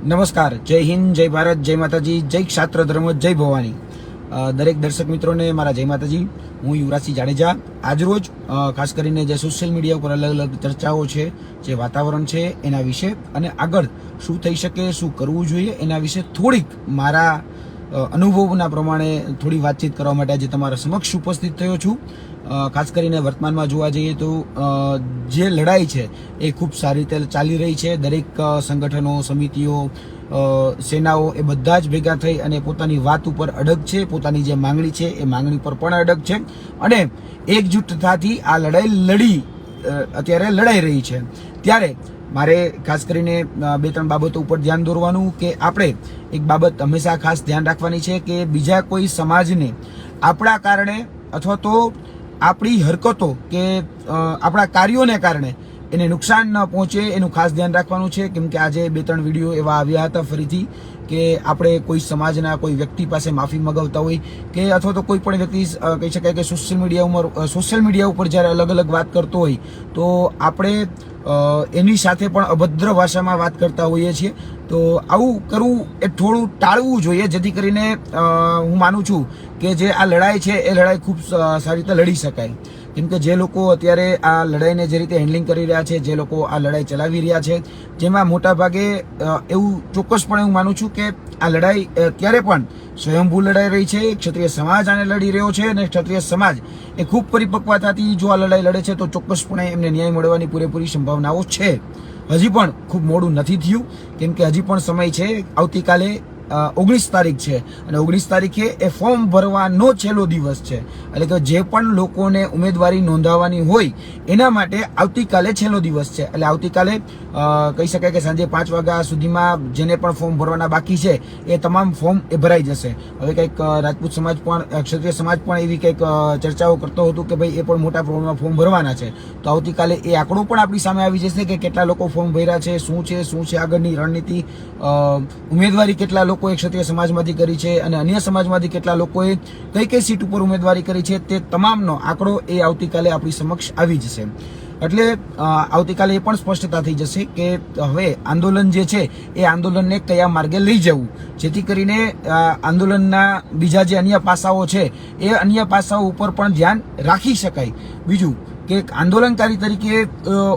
નમસ્કાર, જય હિન્દ, જય ભારત, જય માતાજી, જય ક્ષાત્ર ધર્મ, જય ભવાની. દરેક દર્શક મિત્રોને મારા જય માતાજી. હું યુવરાજસિંહ જાડેજા. આજરોજ ખાસ કરીને જે સોશિયલ મીડિયા ઉપર અલગ અલગ ચર્ચાઓ છે, જે વાતાવરણ છે એના વિશે અને આગળ શું થઈ શકે, શું કરવું જોઈએ એના વિશે થોડીક મારા અનુભવના પ્રમાણે થોડી વાતચીત કરવા માટે આજે તમારા સમક્ષ ઉપસ્થિત થયો છું. ખાસ કરીને વર્તમાનમાં જોવા જઈએ તો જે લડાઈ છે એ ખૂબ સારી રીતે ચાલી રહી છે. દરેક સંગઠનો, સમિતિઓ, સેનાઓ એ બધા જ ભેગા થઈ અને પોતાની વાત ઉપર અડગ છે. પોતાની જે માંગણી છે એ માંગણી પર પણ અડગ છે અને એકજૂથતાથી આ લડાઈ અત્યારે લડાઈ રહી છે. ત્યારે મારે ખાસ કરીને બે ત્રણ બાબતો ઉપર ધ્યાન દોરવાનું કે આપણે એક બાબત હંમેશા ખાસ ધ્યાન રાખવાની છે કે બીજા કોઈ સમાજને આપણા કારણે અથવા તો આપણી હરકતો કે આપણા કાર્યોને કારણે એને નુકસાન ન પહોંચે એનું ખાસ ધ્યાન રાખવાનું છે. કેમ કે આજે બે ત્રણ વિડીયો એવા આવ્યા હતા ફરીથી કે આપણે કોઈ સમાજના કોઈ વ્યક્તિ પાસે માફી મગાવતા હોય કે અથવા તો કોઈ પણ વ્યક્તિ કહી શકાય કે સોશિયલ મીડિયા ઉપર જ્યારે અલગ અલગ વાત કરતો હોય તો આપણે એની સાથે પણ અભદ્ર ભાષામાં વાત કરતા હોઈએ છીએ. તો આવું કરવું એ થોડું ટાળવું જોઈએ, જેથી કરીને હું માનું છું કે જે આ લડાઈ છે એ લડાઈ ખૂબ સારી રીતે લડી શકાય. કેમ કે જે લોકો અત્યારે આ લડાઈને જે રીતે હેન્ડલિંગ કરી રહ્યા છે, જે લોકો આ લડાઈ ચલાવી રહ્યા છે, જેમાં મોટા ભાગે એવું ચોક્કસપણે હું માનું છું કે આ લડાઈ ત્યારે પણ સ્વયંભૂ લડાઈ રહી છે. ક્ષત્રિય સમાજ આને લડી રહ્યો છે અને ક્ષત્રિય સમાજ એ ખૂબ પરિપક્વતાથી જો આ લડાઈ લડે છે તો ચોક્કસપણે એમને ન્યાય મળવાની પૂરેપૂરી સંભાવનાઓ છે. હજી પણ ખૂબ મોડું નથી થયું, કેમ કે હજી પણ સમય છે. આવતીકાલે 19 તારીખ છે અને 19 તારીખે એ ફોર્મ ભરવાનો છેલ્લો દિવસ છે. એટલે કે જે પણ લોકોને ઉમેદવારી નોંધાવવાની હોય એના માટે આવતીકાલે છેલ્લો દિવસ છે. એટલે આવતીકાલે કહી શકાય કે સાંજે 5 વાગ્યા સુધીમાં જેને પણ ફોર્મ ભરવાના બાકી છે એ તમામ ફોર્મ એ ભરાઈ જશે. હવે કંઈક રાજપૂત સમાજ પણ, ક્ષત્રિય સમાજ પણ એવી કંઈક ચર્ચાઓ કરતો હતો કે ભાઈ એ પણ મોટા પ્રમાણમાં ફોર્મ ભરવાના છે. તો આવતીકાલે એ આંકડો પણ આપણી સામે આવી જશે કે કેટલા લોકો ફોર્મ ભર્યા છે, શું છે આગળની રણનીતિ, ઉમેદવારી કેટલા લોકો ક્ષત્રિય સમાજમાંથી કરી છે અને અન્ય સમાજમાંથી કેટલા લોકોએ કઈ સીટ ઉપર ઉમેદવારી કરી છે, તે તમામનો આંકડો એ આવતીકાલે આપણી સમક્ષ આવી જશે. એટલે આવતીકાલે એ પણ સ્પષ્ટતા થઈ જશે કે હવે આંદોલન જે છે એ આંદોલનને કયા માર્ગે લઈ જવું, જેથી કરીને આંદોલનના બીજા જે અન્ય પાસાઓ છે એ અન્ય પાસાઓ ઉપર પણ ધ્યાન રાખી શકાય. બીજું કે એક આંદોલનકારી તરીકે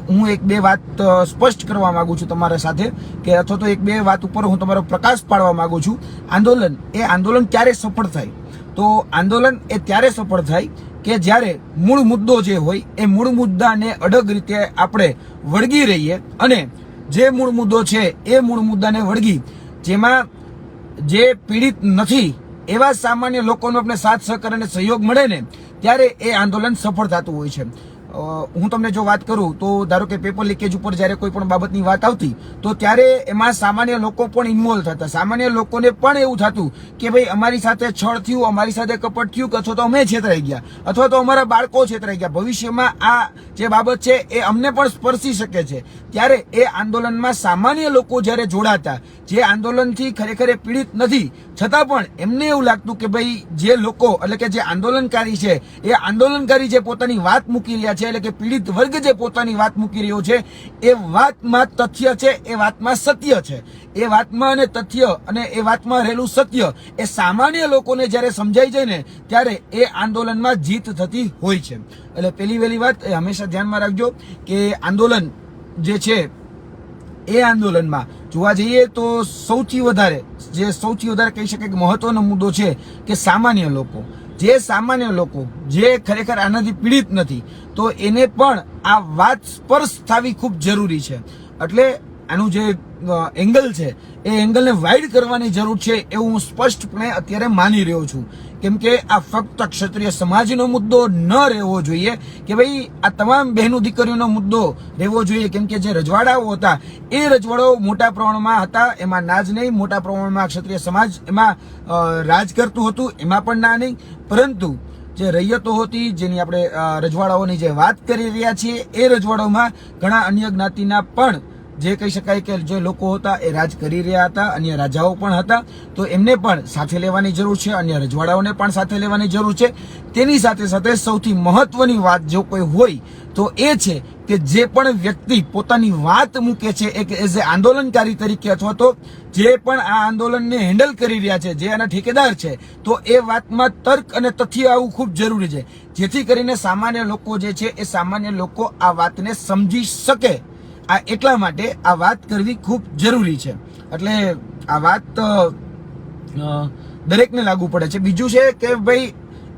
હું એક બે વાત સ્પષ્ટ કરવા માંગુ છું તમારા સાથે, કે અથવા તો એક બે વાત ઉપર હું તમારો પ્રકાશ પાડવા માંગુ છું. આંદોલન ક્યારે સફળ થાય? તો આંદોલન એ ત્યારે સફળ થાય કે જ્યારે મૂળ મુદ્દો જે હોય એ મૂળ મુદ્દાને અડગ રીતે આપણે વળગી રહીએ અને જે મૂળ મુદ્દો છે એ મૂળ મુદ્દાને વળગી જેમાં જે પીડિત નથી એવા સામાન્ય લોકોનો આપણે સાથ સહકાર અને સહયોગ મળે ને ત્યારે એ આંદોલન સફળ થતું હોય છે. હું તમને જો વાત કરું તો ધારો કે પેપર લીકેજ ઉપર જ્યારે કોઈ પણ બાબતની વાત આવતી તો ત્યારે એમાં સામાન્ય લોકો પણ ઇન્વોલ્વ થતા. સામાન્ય લોકોને પણ એવું થતું કે ભાઈ અમારી સાથે છળ થયું, અમારી સાથે કપટ થયું, અથવા તો અમે છેતરાઈ ગયા, અથવા તો અમારા બાળકો છેતરાઈ ગયા, ભવિષ્યમાં આ જે બાબત છે એ અમને પણ સ્પર્શી શકે છે. ત્યારે એ આંદોલનમાં સામાન્ય લોકો જ્યારે જોડાતા, જે આંદોલનથી ખરેખર પીડિત નથી છતાં પણ એમને એવું લાગતું કે ભાઈ જે લોકો એટલે કે જે આંદોલનકારી છે એ આંદોલનકારી જે પોતાની વાત મૂકી રહ્યા છે, એટલે કે પીડિત વર્ગ જે પોતાની વાત મૂકી રહ્યો છે એ વાતમાં તથ્ય છે, એ વાતમાં સત્ય છે. એ વાતમાં અને તથ્ય અને એ વાતમાં રહેલું સત્ય એ સામાન્ય લોકોને જ્યારે સમજાઈ જાય ને ત્યારે એ આંદોલનમાં જીત થતી હોય છે. એટલે પહેલી વહેલી વાત એ હંમેશા ધ્યાનમાં રાખજો કે આંદોલન જે છે એ આંદોલનમાં જોવા જઈએ તો સૌથી વધારે કહી શકાય કે મહત્વનો મુદ્દો છે કે સામાન્ય લોકો, જે ખરેખર આનાથી પીડિત નથી, તો એને પણ આ વાત સ્પર્શ થવી ખૂબ જરૂરી છે. એટલે આનું જે એંગલ છે એ એંગલને વાઇડ કરવાની જરૂર છે એવું હું સ્પષ્ટપણે અત્યારે માની રહ્યો છું. કેમ કે આ ફક્ત ક્ષત્રિય સમાજનો મુદ્દો ન રહેવો જોઈએ કે ભાઈ આ તમામ બહેનો દીકરીઓનો મુદ્દો રહેવો જોઈએ. કેમ કે જે રજવાડાઓ હતા એ રજવાડાઓ મોટા પ્રમાણમાં હતા, એમાં ના જ નહીં. મોટા પ્રમાણમાં ક્ષત્રિય સમાજ એમાં રાજ કરતું હતું, એમાં પણ ના નહીં. પરંતુ જે રૈયતો હતી, જેની આપણે રજવાડાઓની જે વાત કરી રહ્યા છીએ, એ રજવાડાઓમાં ઘણા અન્ય જ્ઞાતિના પણ જે કહી શકાય કે જે લોકો હતા એ રાજ કરી રહ્યા હતા, અન્ય રાજાઓ પણ હતા. તો એમને પણ સાથે લેવાની જરૂર છે, અન્ય રજવાડાઓને પણ સાથે લેવાની જરૂર છે. તેની સાથે સાથે સૌથી મહત્વની વાત જો કોઈ હોય તો એ છે કે જે પણ વ્યક્તિ પોતાની વાત મૂકે છે એક એઝ એ આંદોલનકારી તરીકે અથવા તો જે પણ આ આંદોલનને હેન્ડલ કરી રહ્યા છે, જે આના ઠેકેદાર છે, તો એ વાતમાં તર્ક અને તથ્ય આવવું ખૂબ જરૂરી છે, જેથી કરીને સામાન્ય લોકો જે છે એ સામાન્ય લોકો આ વાતને સમજી શકે. આ એટલા માટે આ વાત કરવી ખૂબ જરૂરી છે. એટલે આ વાત દરેકને લાગુ પડે છે. બીજું છે કે ભાઈ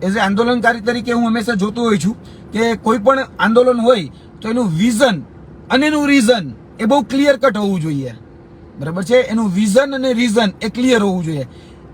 એઝ એ આંદોલનકારી તરીકે હું હંમેશા જોતો હોઉં છું કે કોઈ પણ આંદોલન હોય તો એનું વિઝન અને એનું રીઝન એ બહુ ક્લિયર કટ હોવું જોઈએ. બરાબર છે? એનું વિઝન અને રીઝન એ ક્લિયર હોવું જોઈએ.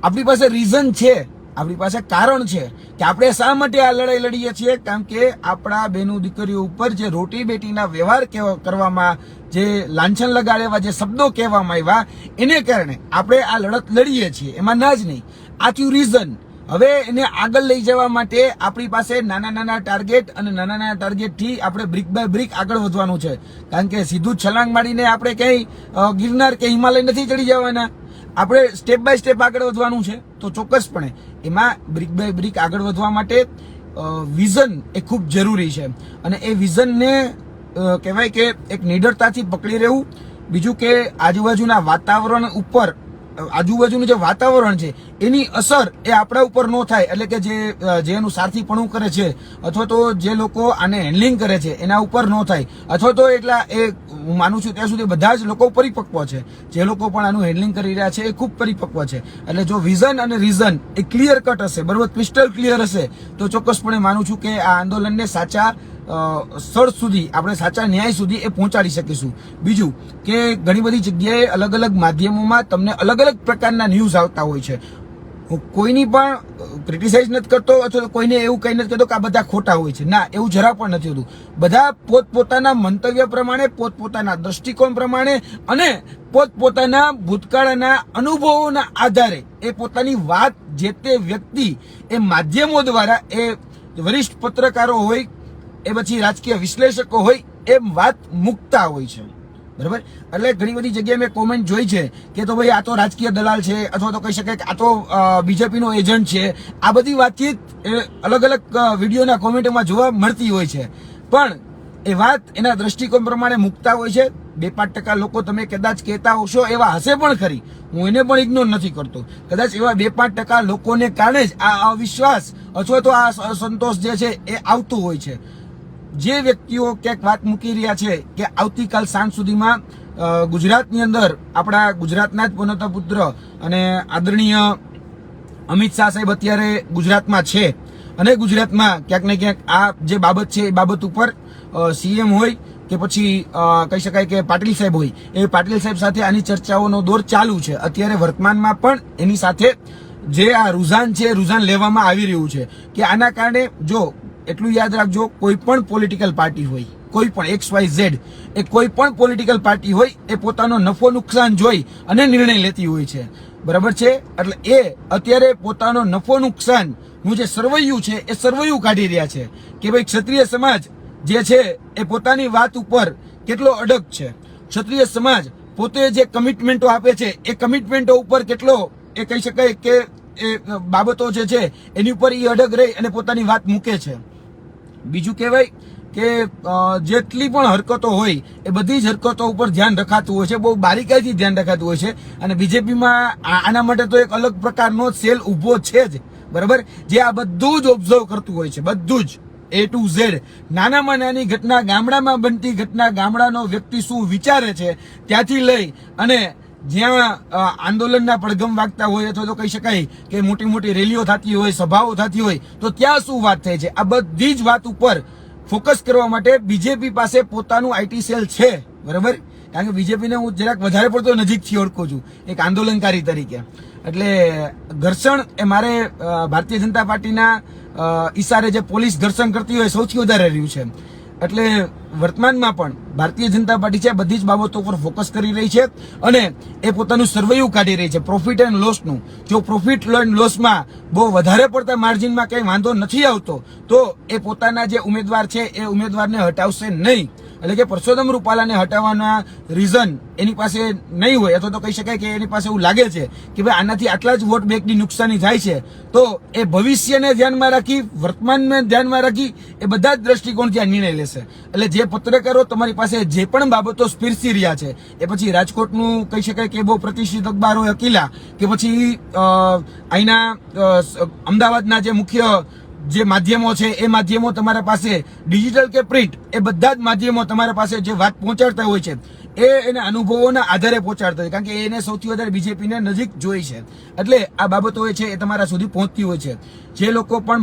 આપણી પાસે રીઝન છે, આપણી પાસે કારણ છે કે આપણે શા માટે આ લડાઈ લડીએ છીએ, કારણ કે આપણા બહેનો દીકરીઓ ઉપર જે રોટી બેટીના વ્યવહાર કરવામાં, જે લાંછન લગાડેવા જે શબ્દો કહેવામાં આવ્યા, એને કારણે આપણે આ લડત લડીએ છીએ. એમાં ના જ નહીં. આ થયું રીઝન. હવે એને આગળ લઈ જવા માટે આપણી પાસે નાના નાના ટાર્ગેટ અને નાના નાના ટાર્ગેટ થી આપણે બ્રિક બાય બ્રિક આગળ વધવાનું છે. કારણ કે સીધું છલાંગ મારીને આપણે ક્યાંય ગિરનાર કે હિમાલય નથી ચડી જવાના. આપણે સ્ટેપ બાય સ્ટેપ આગળ વધવાનું છે. તો ચોક્કસપણે એમાં બ્રિક બાય બ્રિક આગળ વધવા માટે વિઝન એ ખૂબ જરૂરી છે. અને એ વિઝનને કહેવાય કે એક નિડરતાથી પકડી રહેવું. બીજું કે આજુબાજુના વાતાવરણ ઉપર, આજુબાજુનું જે વાતાવરણ છે એની અસર એ આપણા ઉપર ન થાય. એટલે કે જે એનું સારથીપણું કરે છે અથવા તો જે લોકો આને હેન્ડલિંગ કરે છે એના ઉપર ન થાય. અથવા તો એટલા હું માનું છું ત્યાં સુધી બધા જ લોકો પરિપક્વ છે. જે લોકો પણ આનું હેન્ડલિંગ કરી રહ્યા છે એ ખૂબ પરિપક્વ છે. એટલે જો વિઝન અને રીઝન એ ક્લિયર કટ હશે, બરોબર, ક્રિસ્ટલ ક્લિયર હશે, તો ચોક્કસપણે માનું છું કે આ આંદોલનને સાચા સ્થળ સુધી, આપણે સાચા ન્યાય સુધી એ પહોંચાડી શકીશું. બીજું કે ઘણી બધી જગ્યાએ અલગ અલગ માધ્યમોમાં તમને અલગ અલગ પ્રકારના ન્યૂઝ આવતા હોય છે. હું કોઈની પણ ક્રિટિસાઇઝ નથી કરતો અથવા કોઈને એવું કઈ નથી કહેતો કે આ બધા ખોટા હોય છે. ના, એવું જરા પણ નથી હોતું. બધા પોતપોતાના મંતવ્ય પ્રમાણે, પોતપોતાના દ્રષ્ટિકોણ પ્રમાણે અને પોતપોતાના ભૂતકાળના અનુભવોના આધારે એ પોતાની વાત જે તે વ્યક્તિ એ માધ્યમો દ્વારા, એ વરિષ્ઠ પત્રકારો હોય, એ પછી રાજકીય વિશ્લેષકો હોય, એ વાત મૂકતા હોય છે. બરાબર? એટલે ઘણી બધી જગ્યાએ મેં કોમેન્ટ જોઈ છે કે તો ભાઈ આ તો રાજકીય દલાલ છે, અથવા તો કહી શકાય કે આ તો બીજેપીનો એજન્ટ છે. આ બધી વાતચીત અલગ અલગ વિડીયોના કોમેન્ટમાં જોવા મળતી હોય છે. પણ એ વાત એના દ્રષ્ટિકોણ પ્રમાણે મૂકતા હોય છે. 2-5% લોકો તમે કદાચ કહેતા હશો, એવા હશે પણ ખરી, હું એને પણ ઇગ્નોર નથી કરતો. કદાચ એવા 2-5% લોકોને કારણે જ આ અવિશ્વાસ અથવા તો આ અસંતોષ જે છે એ આવતું હોય છે. જે વ્યક્તિઓ ક્યાંક વાત મૂકી રહ્યા છે કે આવતીકાલ સાંજ સુધીમાં ગુજરાતની અંદર, આપણા ગુજરાતના જ પનોતા પુત્ર અને આદરણીય અમિત શાહ સાહેબ અત્યારે ગુજરાતમાં છે અને ગુજરાતમાં ક્યાંક ને ક્યાંક આ જે બાબત છે એ બાબત ઉપર સીએમ હોય કે પછી કહી શકાય કે પાટીલ સાહેબ હોય, એ પાટીલ સાહેબ સાથે આની ચર્ચાઓનો દોર ચાલુ છે. અત્યારે વર્તમાનમાં પણ એની સાથે જે આ રુઝાન છે, રુઝાન લેવામાં આવી રહ્યું છે કે આના કારણે, જો એટલું યાદ રાખજો, કોઈ પણ પોલિટિકલ પાર્ટી હોય, કોઈ પણ XYZ, એ કોઈ પણ પોલિટિકલ પાર્ટી હોય, એ પોતાનો નફો નુકસાન જોઈ અને નિર્ણય લેતી હોય છે. બરાબર છે? એટલે એ અત્યારે પોતાનો નફો નુકસાન નું જે સરવૈયું છે એ સરવૈયું કાઢી રહ્યા છે કે ભાઈ ક્ષત્રિય સમાજ જે છે એ પોતાની વાત ઉપર કેટલો અડગ છે. ક્ષત્રિય સમાજ પોતે જે કમિટમેન્ટો આપે છે એ કમિટમેન્ટો ઉપર કેટલો, એ કહી શકાય કે એ બાબતો જે છે એની ઉપર એ અડગ રહી અને પોતાની વાત મૂકે છે. બીજું કહેવાય કે જેટલી પણ હરકતો હોય એ બધી જ હરકતો ઉપર ધ્યાન રખાતું હોય છે, બહુ બારીકાઈથી ધ્યાન રખાતું હોય છે. અને બીજેપીમાં આના માટે તો એક અલગ પ્રકારનો સેલ ઉભો છે જ, બરાબર, જે આ બધું જ ઓબ્ઝર્વ કરતું હોય છે, બધું જ A to Z. નાનામાં નાની ઘટના, ગામડામાં બનતી ઘટના, ગામડાનો વ્યક્તિ શું વિચારે છે ત્યાંથી લઈ અને જ્યાં આંદોલનના પડઘમ વાગતા હોય અથવા તો કહી શકાય કે મોટી મોટી રેલીઓ થતી હોય, સભાઓ થતી હોય, તો ત્યાં શું વાત થાય છે, આ બધી જ વાત ઉપર ફોકસ કરવા માટે બીજેપી પાસે પોતાનું IT સેલ છે. બરાબર? કારણ કે બીજેપીને હું જરાક વધારે પડતો નજીકથી ઓળખું છું એક આંદોલનકારી તરીકે. એટલે ઘર્ષણ એ મારે ભારતીય જનતા પાર્ટીના ઈશારે જે પોલીસ ઘર્ષણ કરતી હોય સૌથી વધારે રહ્યું છે. એટલે વર્તમાનમાં પણ ભારતીય જનતા પાર્ટી છે બધી જ બાબતો પર ફોકસ કરી રહી છે અને એ પોતાનું સર્વેયું કાઢી રહી છે પ્રોફિટ એન્ડ લોસનું. જો પ્રોફિટ એન્ડ લોસમાં બહુ વધારે પડતા માર્જિનમાં કંઈ વાંધો નથી આવતો તો એ પોતાના જે ઉમેદવાર છે એ ઉમેદવારને હટાવશે નહીં. એટલે કે પરસોત્તમ રૂપાલાને હટાવવાના રીઝન એની પાસે નહીં હોય, અથવા તો કહી શકાય કે એની પાસે એવું લાગે છે કે ભાઈ આનાથી આટલા જ વોટ બેંકની નુકસાની થાય છે, તો એ ભવિષ્યને ધ્યાનમાં રાખી, વર્તમાનને ધ્યાનમાં રાખી એ બધા જ દ્રષ્ટિકોણથી આ નિર્ણય લેશે. એટલે જે પત્રકારો તમારી પાસે જે પણ બાબતો સ્પીરસી રહ્યા છે, એ પછી રાજકોટનું કહી શકાય કે બહુ પ્રતિષ્ઠિત અખબાર હોય અકીલા, કે પછી અહીંના અમદાવાદના જે મુખ્ય જે માધ્યમો છે એ માધ્યમો તમારા પાસે ડિજિટલ કે પ્રિન્ટ, એ બધા જ માધ્યમો તમારા પાસે જે વાત પહોંચાડતા હોય છે એ એના અનુભવોના આધારે પહોંચાડતા હોય, કારણ કે એને સૌથી વધારે બીજેપીને નજીક જોઈ છે. એટલે આ બાબતો છે એ તમારા સુધી પહોંચતી હોય છે. જે લોકો પણ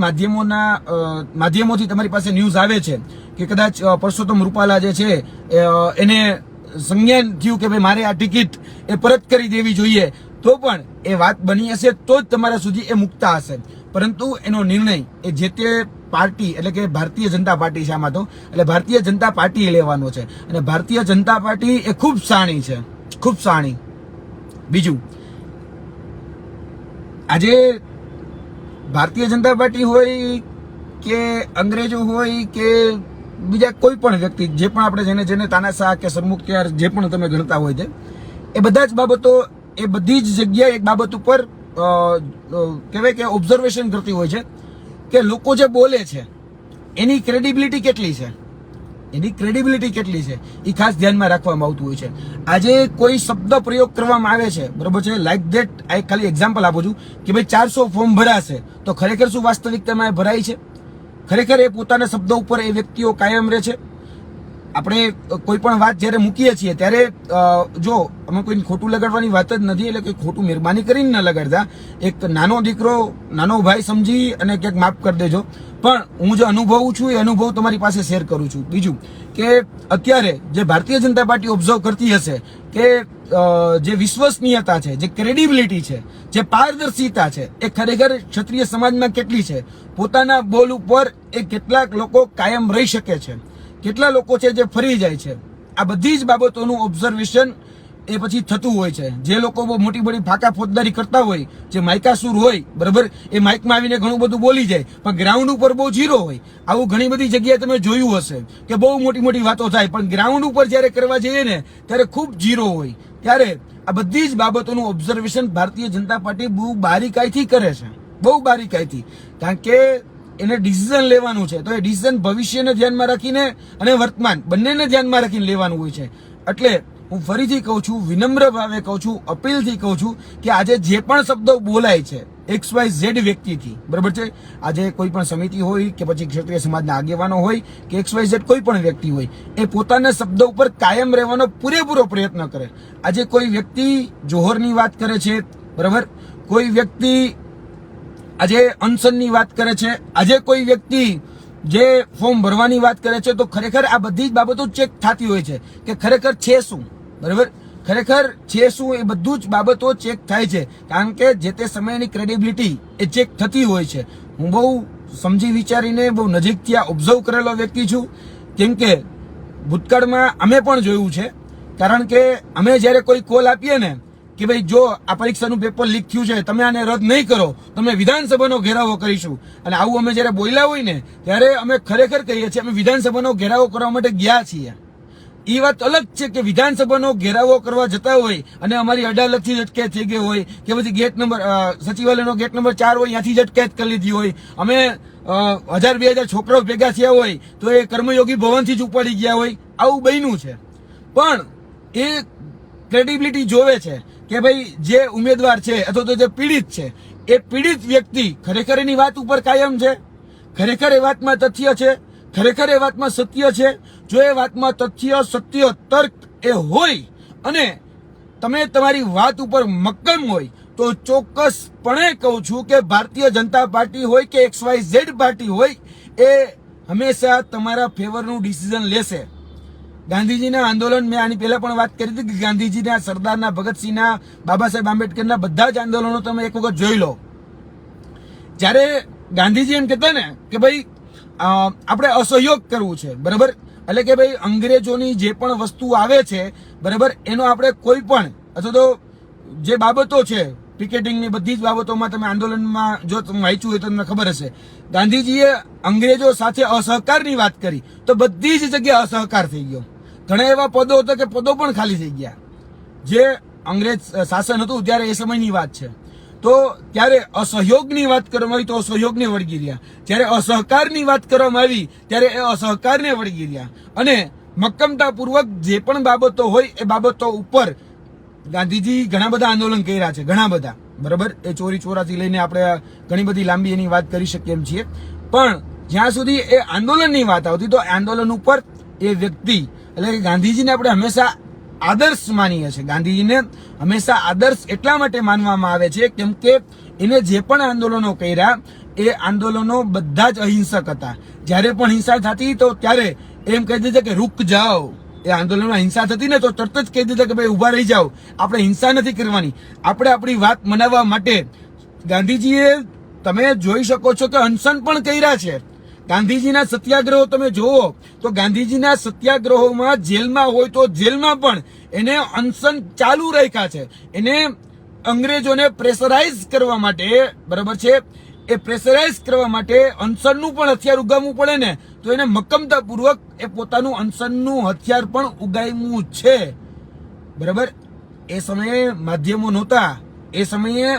માધ્યમોથી તમારી પાસે ન્યૂઝ આવે છે કે કદાચ પરસોત્તમ રૂપાલા જે છે એને સંજ્ઞાન થયું કે ભાઈ મારે આ ટિકિટ એ પરત કરી દેવી જોઈએ, તો પણ એ વાત બની હશે તો જ તમારા સુધી એ મુકતા હશે. પરંતુ એનો નિર્ણય એ જે તે પાર્ટી, એટલે કે ભારતીય જનતા પાર્ટી છે આમાં તો, એટલે ભારતીય જનતા પાર્ટી લેવાનો છે. અને ભારતીય જનતા પાર્ટી એ ખૂબ શાણી છે, ખૂબ શાણી. બીજું, આજે ભારતીય જનતા પાર્ટી હોય કે અંગ્રેજો હોય કે બીજા કોઈ પણ વ્યક્તિ, જે પણ આપણે જેને તાનાશાહ કે સરમુખત્યાર જે પણ તમે ગણતા હોય છે, એ બધા જ બાબતો, એ બધી જ જગ્યાએ એક બાબત ઉપર કહેવાય કે ઓબ્ઝર્વેશન કરતી હોય છે કે લોકો જે બોલે છે એની ક્રેડિબિલિટી કેટલી છે, એની ક્રેડિબિલિટી કેટલી છે એ ખાસ ધ્યાનમાં રાખવામાં આવતું હોય છે. આજે કોઈ શબ્દ પ્રયોગ કરવામાં આવે છે, બરોબર છે, લાઈક ધેટ, આ ખાલી એક્ઝામ્પલ આપું છું કે ભાઈ 400 ફોર્મ ભરાશે, તો ખરેખર શું વાસ્તવિકતામાં એ ભરાય છે? ખરેખર એ પોતાના શબ્દો ઉપર એ વ્યક્તિઓ કાયમ રહે છે? આપણે કોઈ પણ વાત જ્યારે મૂકીએ છીએ ત્યારે જો અમે કોઈ ખોટું લગાડવાની વાત જ નથી, એટલે કોઈ ખોટું મહેરબાની કરીને ન લગાડતા, એક નાનો દીકરો, નાનો ભાઈ સમજી અને ક્યાંક માફ કરી દેજો, પણ હું જે અનુભવું છું એ અનુભવ તમારી પાસે શેર કરું છું. બીજું કે અત્યારે જે ભારતીય જનતા પાર્ટી ઓબ્ઝર્વ કરતી હશે કે જે વિશ્વસનીયતા છે, જે ક્રેડિબિલિટી છે, જે પારદર્શિતા છે, એ ખરેખર ક્ષત્રિય સમાજમાં કેટલી છે, પોતાના બોલ ઉપર એ કેટલાક લોકો કાયમ રહી શકે છે, કેટલા લોકો છે જે ફરી જાય છે, આ બધી જ બાબતોનું ઓબ્ઝર્વેશન એ પછી થતું હોય છે. જે લોકો બહુ મોટી મોટી ફાકા ફોજદારી કરતા હોય, જે માઇકાસુર હોય, બરાબર, એ માઇકમાં આવીને ઘણું બધું બોલી જાય પણ ગ્રાઉન્ડ ઉપર બહુ ઝીરો હોય. આવું ઘણી બધી જગ્યાએ તમે જોયું હશે કે બહુ મોટી મોટી વાતો થાય પણ ગ્રાઉન્ડ ઉપર જ્યારે કરવા જઈએ ને ત્યારે ખૂબ ઝીરો હોય. ત્યારે આ બધી જ બાબતોનું ઓબ્ઝર્વેશન ભારતીય જનતા પાર્ટી બહુ બારીકાઈથી કરે છે, બહુ બારીકાઈથી, કારણ કે એને ડિસિઝન લેવાનું છે, તો એ ડિસિઝન ભવિષ્યને ધ્યાનમાં રાખીને અને વર્તમાન બંનેને ધ્યાનમાં રાખીને લેવાનું હોય છે. એટલે હું ફરીથી કહું છું, વિનમ્ર ભાવે કહું છું, અપીલથી કહું છું કે આજે જે પણ શબ્દો બોલાય છે XYZ વ્યક્તિથી, બરાબર છે, આજે કોઈ પણ સમિતિ હોય કે પછી ક્ષત્રિય સમાજના આગેવાનો હોય કે XYZ કોઈ પણ વ્યક્તિ હોય, એ પોતાના શબ્દો ઉપર કાયમ રહેવાનો પૂરેપૂરો પ્રયત્ન કરે. આજે કોઈ વ્યક્તિ જોહરની વાત કરે છે, બરાબર, કોઈ વ્યક્તિ આજે અનશનની વાત કરે છે, આજે કોઈ વ્યક્તિ જે ફોર્મ ભરવાની વાત કરે છે, તો ખરેખર આ બધી જ બાબતો ચેક થતી હોય છે કે ખરેખર છે શું, બરાબર, ખરેખર છે શું, એ બધું જ બાબતો ચેક થાય છે, કારણ કે જે તે સમયની ક્રેડિબિલિટી એ ચેક થતી હોય છે. હું બહુ સમજી વિચારીને બહુ નજીકથી આ ઓબ્ઝર્વ કરેલો વ્યક્તિ છું, કેમ કે ભૂતકાળમાં અમે પણ જોયું છે, કારણ કે અમે જ્યારે કોઈ કોલ આપીએ ને કે ભાઈ જો આ પરીક્ષાનું પેપર લીક થયું છે, તમે આને રદ નહીં કરો તો અમે વિધાનસભાનો ઘેરાવો કરીશું, અને આવું અમે જ્યારે બોલ્યા હોય ને ત્યારે અમે ખરેખર કહીએ છીએ અમે વિધાનસભાનો ઘેરાવો કરવા માટે ગયા છીએ. એ વાત અલગ છે કે વિધાનસભાનો ઘેરાવો કરવા જતા હોય અને અમારી અદાલતથી જ અટકાયત થઈ ગઈ હોય કે પછી ગેટ નંબર સચિવાલયનો ગેટ નંબર 4 હોય ત્યાંથી જ અટકાયત કરી લીધી હોય, અમે 1000-2000 છોકરાઓ ભેગા થયા હોય તો એ કર્મયોગી ભવનથી જ ઉપાડી ગયા હોય, આવું બન્યું છે. પણ એ ક્રેડિબિલિટી જોવે છે કે ભાઈ જે ઉમેદવાર છે અથવા તો જે પીડિત છે એ પીડિત વ્યક્તિ ખરેખર એની વાત ઉપર કાયમ છે, ખરેખર એ વાતમાં તથ્ય છે, ખરેખર એ વાતમાં સત્ય છે. જો એ વાતમાં તથ્ય, સત્ય, તર્ક એ હોય અને તમે તમારી વાત ઉપર મક્કમ હોય તો ચોક્કસપણે કહું છું કે ભારતીય જનતા પાર્ટી હોય કે XYZ પાર્ટી હોય એ હંમેશા તમારા ફેવરનું ડિસિઝન લેશે. ગાંધીજીના આંદોલન, મેં આની પહેલા પણ વાત કરી હતી કે ગાંધીજીના, સરદારના, ભગતસિંહના, બાબા સાહેબ આંબેડકરના બધા જ આંદોલનો તમે એક વખત જોઈ લો. જ્યારે ગાંધીજી એમ કહેતા ને કે ભાઈ આપણે અસહયોગ કરવું છે, બરાબર, એટલે કે ભાઈ અંગ્રેજોની જે પણ વસ્તુ આવે છે, બરાબર, એનો આપણે કોઈ પણ અથવા તો જે બાબતો છે પિકેટિંગની બધી જ બાબતોમાં તમે આંદોલનમાં જો તમે વાંચ્યું હોય તો તમને ખબર હશે, ગાંધીજીએ અંગ્રેજો સાથે અસહકારની વાત કરી તો બધી જ જગ્યાએ અસહકાર થઈ ગયો. ઘણા એવા પદો હતા કે પદો પણ ખાલી થઈ ગયા. જે અંગ્રેજ શાસન હતું ત્યારે એ સમયની વાત છે. તો ત્યારે અસહયોગની વાત કરવામાં આવી તો અસહયોગને વળગી રહ્યા, જ્યારે અસહકારની વાત કરવામાં આવી ત્યારે એ અસહકારને વળગી રહ્યા. અને મક્કમતાપૂર્વક જે પણ બાબતો હોય એ બાબતો ઉપર ગાંધીજી ઘણા બધા આંદોલન કર્યા છે, ઘણા બધા, બરાબર. એ ચોરી ચોરાથી લઈને આપણે ઘણી બધી લાંબી એની વાત કરી શકીએ એમ છીએ. પણ જ્યાં સુધી એ આંદોલનની વાત આવતી તો આંદોલન ઉપર એ વ્યક્તિ એટલે કે ગાંધીજીને આપણે હંમેશા આદર્શ માનીએ છીએ. ગાંધીજીને હંમેશા આદર્શ એટલા માટે માનવામાં આવે છે કેમ કે એને જે પણ આંદોલનો કર્યા એ આંદોલનો બધા જ અહિંસક હતા. જ્યારે પણ હિંસા થતી તો ત્યારે એમ કહી દીધા કે રૂક જાઓ. એ આંદોલનમાં હિંસા થતી ને તો તરત જ કહી દીધા કે ભાઈ ઉભા રહી જાઓ, આપણે હિંસા નથી કરવાની, આપણે આપણી વાત મનાવવા માટે ગાંધીજીએ તમે જોઈ શકો છો કે અનશન પણ કર્યા છે. ગાંધીજીના સત્યાગ્રહો તમે જુઓ તો ગાંધીજીના સત્યાગ્રહોમાં જેલમાં હોય તો જેલમાં પણ એને અનશન ચાલુ રાખ્યા છે. એને અંગ્રેજોને પ્રેશરાઇઝ કરવા માટે, બરાબર છે, એ પ્રેશરાઇઝ કરવા માટે અનશનનું પણ હથિયાર ઉગામવું પડે ને તો એને મક્કમતાપૂર્વક એ પોતાનું અનશનનું હથિયાર પણ ઉગામ્યું છે, બરાબર. એ સમયે માધ્યમો નહોતા, એ સમયે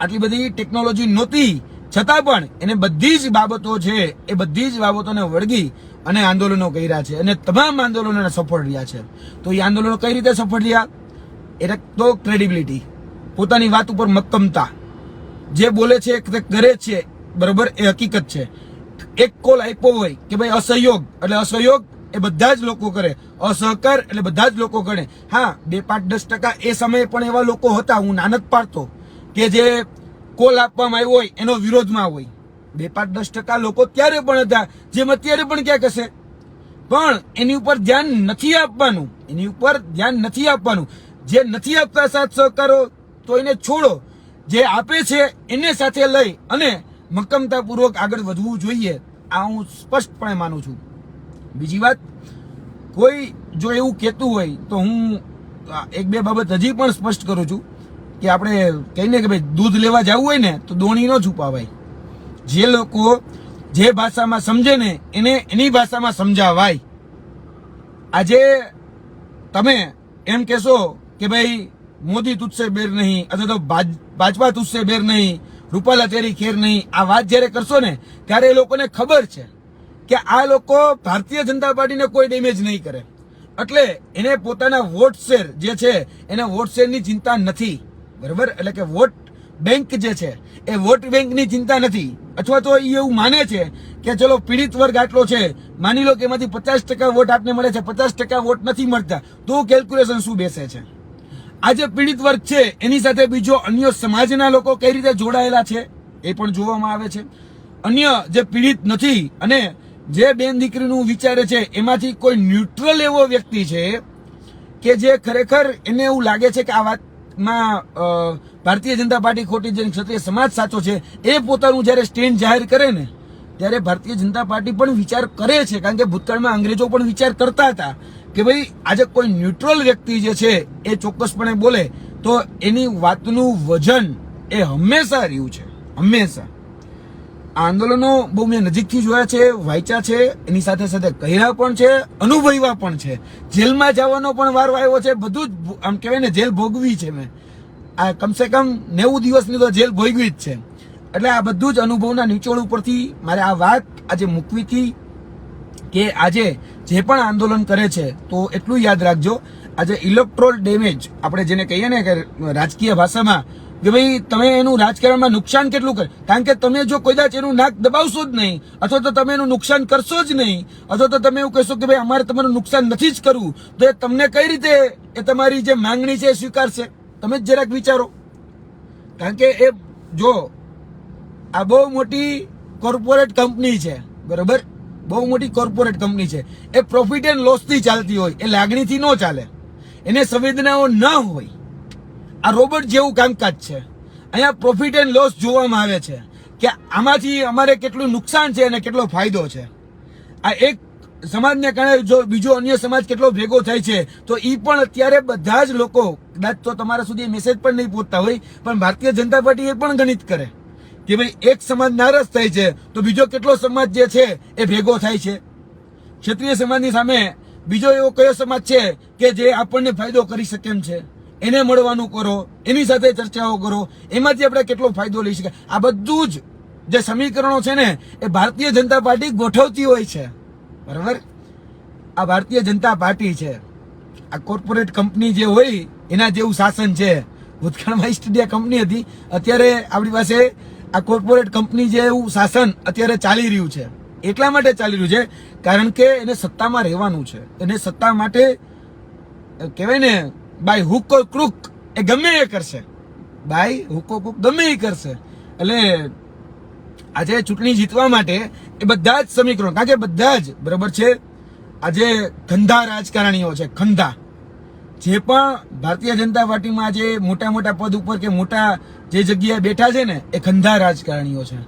આટલી બધી ટેકનોલોજી નહોતી, છતાં પણ એને બધી જ બાબતો છે એ બધી જ બાબતોને વળગી અને આંદોલનો કર્યા છે અને તમામ આંદોલનોને સફળ રહ્યા છે. તો એ આંદોલનો કઈ રીતે સફળ રહ્યા? એટલે તો ક્રેડિબિલિટી, પોતાની વાત ઉપર મક્કમતા, જે બોલે છે તે કરે છે, બરોબર, એ હકીકત છે. એક કોલ આપ્યો હોય કે ભાઈ અસહયોગ એટલે અસહયોગ એ બધા જ લોકો કરે, અસહકાર એટલે બધા જ લોકો કરે. હા, 2-5-10% એ સમયે પણ એવા લોકો હતા, હું નાનત પાડતો, કે જે કોલ આપવામાં આવ્યો હોય એનો વિરોધમાં હોય. 2-5-10% લોકો ત્યારે પણ હતા જેમ અત્યારે પણ ક્યાંક હશે. પણ એની ઉપર ધ્યાન નથી આપવાનું, એની ઉપર ધ્યાન નથી આપવાનું. જે નથી આપતા સાથ સહકારો તો એને છોડો, જે આપે છે એને સાથે લઈ અને મક્કમતાપૂર્વક આગળ વધવું જોઈએ. આ હું સ્પષ્ટપણે માનું છું. બીજી વાત, કોઈ જો એવું કહેતું હોય તો હું 1-2 બાબત હજી પણ સ્પષ્ટ કરું છું કે આપણે કહીને કે ભાઈ દૂધ લેવા જવું હોય ને તો દોણી ન છુપાવાય. જે લોકો જે ભાષામાં સમજે ને એને એની ભાષામાં સમજાવાય. આજે તમે એમ કહેશો કે ભાઈ મોદી તુજસે બેર નહીં અથવા તો ભાજપા તુજસે બેર નહીં, રૂપાલા તેરી ખેર નહીં, આ વાત જ્યારે કરશો ને ત્યારે એ લોકોને ખબર છે કે આ લોકો ભારતીય જનતા પાર્ટીને કોઈ ડેમેજ નહીં કરે. એટલે એને પોતાના વોટ શેર જે છે એને વોટ શેરની ચિંતા નથી, બરાબર. એટલે કે વોટ બેંક જે છે એ વોટ બેંકની ચિંતા નથી. અથવા તો એ એવું માને છે કે ચલો પીડિત વર્ગ આટલો છે, માની લો કે એમાંથી 50% વોટ આપને મળે છે, 50% વોટ નથી મળતા, તો કેલ્ક્યુલેશન શું બેસે છે? આ જે પીડિત વર્ગ છે એની સાથે બીજો અન્ય સમાજના લોકો કઈ રીતે જોડાયેલા છે એ પણ જોવામાં આવે છે. અન્ય જે પીડિત નથી અને જે બેન દીકરીનું વિચારે છે એમાંથી કોઈ ન્યુટ્રલ એવો વ્યક્તિ છે કે જે ખરેખર એને એવું લાગે છે કે આ વાતમાં ભારતીય જનતા પાર્ટી ખોટી છે, ક્ષત્રિય સમાજ સાચો છે, એ પોતાનું જ્યારે સ્ટેન્ડ જાહેર કરે ને ત્યારે ભારતીય જનતા પાર્ટી પણ વિચાર કરે છે. કારણ કે ભૂતકાળમાં અંગ્રેજો પણ વિચાર કરતા હતા કે ભાઈ આજે કોઈ ન્યુટ્રલ વ્યક્તિ જે છે એ ચોક્કસપણે બોલે તો એની વાતનું વજન એ હંમેશા રહ્યું છે, હંમેશા. આ આંદોલનો બહુ મેં નજીકથી જોયા છે, વાંચ્યા છે, એની સાથે સાથે કર્યા પણ છે, અનુભવ્યા પણ છે. જેલમાં જવાનો પણ વારો આવ્યો છે, બધું જ આમ કહેવાય ને જેલ ભોગવી છે મેં. આ કમસે કમ 90 દિવસની તો જેલ ભોગવી જ છે. એટલે આ બધું જ અનુભવના નિચોડ ઉપરથી મારે આ વાત આજે મૂકવી હતી કે આજે જે પણ આંદોલન કરે છે તો એટલું યાદ રાખજો, આજે ઇલેક્ટ્રોલ ડેમેજ આપણે જેને કહીએ ને કે રાજકીય ભાષામાં, કે ભાઈ તમે એનું રાજકારણમાં નુકસાન કેટલું કરે. કારણ કે તમે જો કદાચ એનું નાક દબાવશો જ નહીં અથવા તો તમે એનું નુકસાન કરશો જ નહીં અથવા તો તમે એવું કહેશો કે ભાઈ અમારે તમારું નુકસાન નથી જ કરવું, તો એ તમને કઈ રીતે એ તમારી જે માંગણી છે એ સ્વીકારશે? તમે જ જરાક વિચારો. કારણ કે એ જો આ બહુ મોટી કોર્પોરેટ કંપની છે, બરોબર, બહુ મોટી કોર્પોરેટ કંપની છે. એ પ્રોફિટ એન્ડ લોસ થી ચાલતી હોય, એ લાગણીથી ન ચાલે, એને સંવેદનાઓ ન હોય. આ રોબોટ જેવું કામકાજ છે. અહીંયા પ્રોફિટ એન્ડ લોસ જોવામાં આવે છે કે આમાંથી અમારે કેટલું નુકસાન છે અને કેટલો ફાયદો છે. આ એક સમાજને કારણે જો બીજો અન્ય સમાજ કેટલો ભેગો થાય છે તો ઈ પણ અત્યારે બધા જ લોકો, કદાચ તો તમારા સુધી મેસેજ પણ નહીં પહોંચતા હોય, પણ ભારતીય જનતા પાર્ટી એ પણ ગણિત કરે કે ભાઈ એક સમાજ નારાજ થાય છે તો બીજો કેટલો સમાજ જે છે એ ભેગો થાય છે. ક્ષત્રિય સમાજની સામે બીજો એવો કયો સમાજ છે કે જે આપણને ફાયદો કરી શકે એમ છે? એને મળવાનું કરો, એની સાથે ચર્ચાઓ કરો, એમાંથી આપણે કેટલો ફાયદો લઈ શકાય. આ બધું જ જે સમીકરણો છે ને એ ભારતીય જનતા પાર્ટી ગોઠવતી હોય છે. બરાબર? આ ભારતીય જનતા પાર્ટી છે, આ કોર્પોરેટ કંપની જે હોય એના જેવું શાસન છે. ભૂતકાળમાં ઈસ્ટ ઇન્ડિયા કંપની હતી, અત્યારે આપણી પાસે આ કોર્પોરેટ કંપની જેવું શાસન અત્યારે ચાલી રહ્યું છે. એટલા માટે ચાલી રહ્યું છે કારણ કે એને સત્તામાં રહેવાનું છે. એને સત્તા માટે કહેવાય ને બાય હુક ઓર ક્રુક એ ગમે એ કરશે. બાય હુક ઓર ક્રુક ગમે એ કરશે. એટલે આજે ચૂંટણી જીતવા માટે એ બધા જ સમીકરણો, કારણ કે બધા જ બરાબર છે. આજે ખંધા રાજકારણીઓ છે, ખંધા જે પણ ભારતીય જનતા પાર્ટીમાં આજે મોટા મોટા પદ ઉપર કે મોટા જે જગ્યાએ બેઠા છે ને એ ખંધા રાજકારણીઓ છે.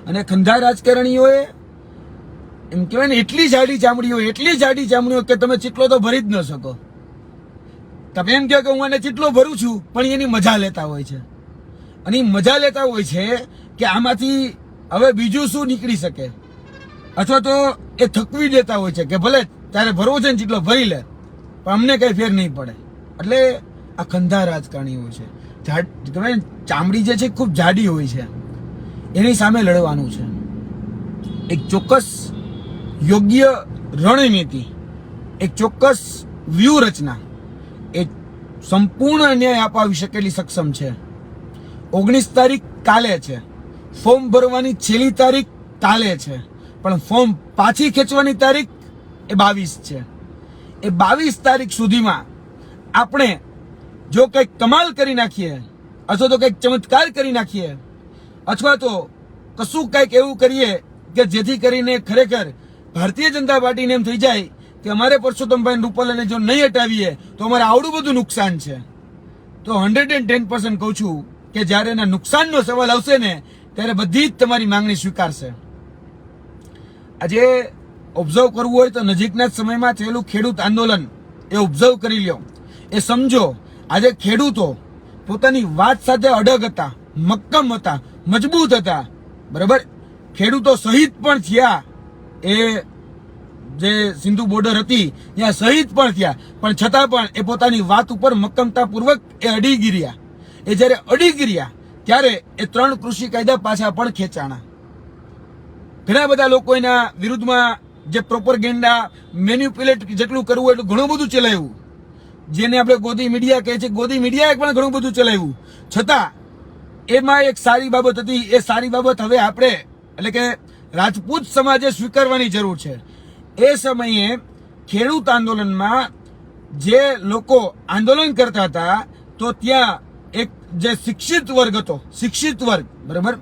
અને ખંધા રાજકારણીઓએ એમ કહેવાય ને એટલી જાડી ચામડીઓ કે તમે ચીટલો તો ભરી જ ન શકો. તમે એમ કહો કે હું આને ચીટલો ભરું છું, પણ એની મજા લેતા હોય છે. અને મજા લેતા હોય છે કે આમાંથી હવે બીજું શું નીકળી શકે, અથવા તો એ થકવી દેતા હોય છે કે ભલે તારે ભરવો છે ને ચીટલો ભરી લે, પણ અમને કઈ ફેર નહીં પડે. એટલે આ ખંધા રાજકારણી હોય છે. ચામડી જે છે ખૂબ જાડી હોય છે, એની સામે લડવાનું છે. એક ચોક્કસ યોગ્ય રણનીતિ, એક ચોક્કસ વ્યૂહરચના, એક સંપૂર્ણ ન્યાય અપાવી શકેલી સક્ષમ છે. 19 તારીખ કાલે છે, ફોર્મ ભરવાની છેલ્લી તારીખ કાલે છે, પણ ફોર્મ પાછી ખેંચવાની તારીખ એ 22 છે. એ 22 તારીખ સુધીમાં આપણે જો કંઈક કમાલ કરી નાખીએ, અથવા તો કંઈક ચમત્કાર કરી નાખીએ, અથવા તો કશું કંઈક એવું કરીએ કે જેથી કરીને ખરેખર ભારતીય જનતા પાર્ટીને એમ થઈ જાય કે અમારે પરસોત્તમભાઈ રૂપાલાને જો નહીં હટાવીએ તો અમારે આવડું બધું નુકસાન છે, તો 110% કહું છું કે જ્યારે એના નુકસાનનો સવાલ આવશે ને ત્યારે બધી જ તમારી માંગણી સ્વીકારશે. આજે ઓબ્ઝર્વ કરવું હોય તો નજીકના જ સમયમાં થયેલું ખેડૂત આંદોલન એ ઓબ્ઝર્વ કરી લ્યો, એ સમજો. આજે ખેડૂતો પોતાની વાત સાથે અડગ હતા, મક્કમ હતા, મજબૂત હતા. બરાબર? ખેડૂતો શહીદ પણ થયા. એ જે સિંધુ બોર્ડર હતી ત્યાં શહીદ પણ થયા, પણ છતાં પણ એ પોતાની વાત ઉપર મક્કમતાપૂર્વક એ અડી ગિર્યા. એ જ્યારે અડી ગિર્યા ત્યારે એ 3 કૃષિ કાયદા પાછા પણ ખેંચાણા. ઘણા બધા લોકો એના વિરુદ્ધમાં જે પ્રોપરગેન્ડા, મેન્યુપ્યુલેટ જેટલું કરવું એટલું ઘણું બધું ચલાવ્યું, જેને આપણે ગોદી મીડિયા કહે છે. ગોદી મીડિયાએ પણ ઘણું બધું ચલાવ્યું. છતાં એમાં એક સારી બાબત હતી. એ સારી બાબત હવે આપણે એટલે કે રાજપૂત સમાજે સ્વીકારવાની જરૂર છે. એ સમયે ખેડૂત આંદોલનમાં જે લોકો આંદોલન કરતા હતા તો ત્યાં એક જે શિક્ષિત વર્ગ હતો, શિક્ષિત વર્ગ, બરાબર,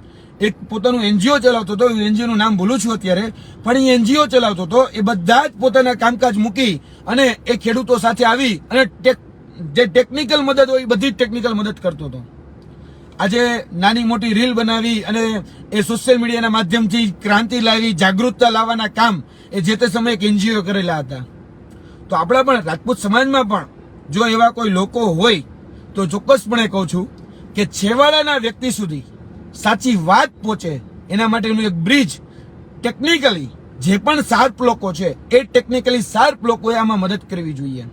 એક પોતાનું એનજીઓ ચલાવતો હતો. એનજીઓ નું નામ ભૂલું છું અત્યારે, પણ એ એનજીઓ ચલાવતો હતો. એ બધા જ પોતાના કામકાજ મૂકી અને એ ખેડૂતો સાથે આવી અને જે ટેકનિકલ મદદ હોય એ બધી જ ટેકનિકલ મદદ કરતો હતો. આજે નાની મોટી રીલ બનાવી અને એ સોશિયલ મીડિયાના માધ્યમથી ક્રાંતિ લાવી, જાગૃતતા લાવવાના કામ એ જે તે સમયે એક એનજીઓ કરેલા હતા. તો આપણા પણ રાજપૂત સમાજમાં પણ જો એવા કોઈ લોકો હોય તો ચોક્કસપણે કહું છું કે છેવાડાના વ્યક્તિ સુધી સાચી વાત પહોંચે એના માટેનું એક બ્રિજ ટેકનિકલી જે પણ શાર્પ લોકો છે એ ટેકનિકલી શાર્પ લોકોએ આમાં મદદ કરવી જોઈએ.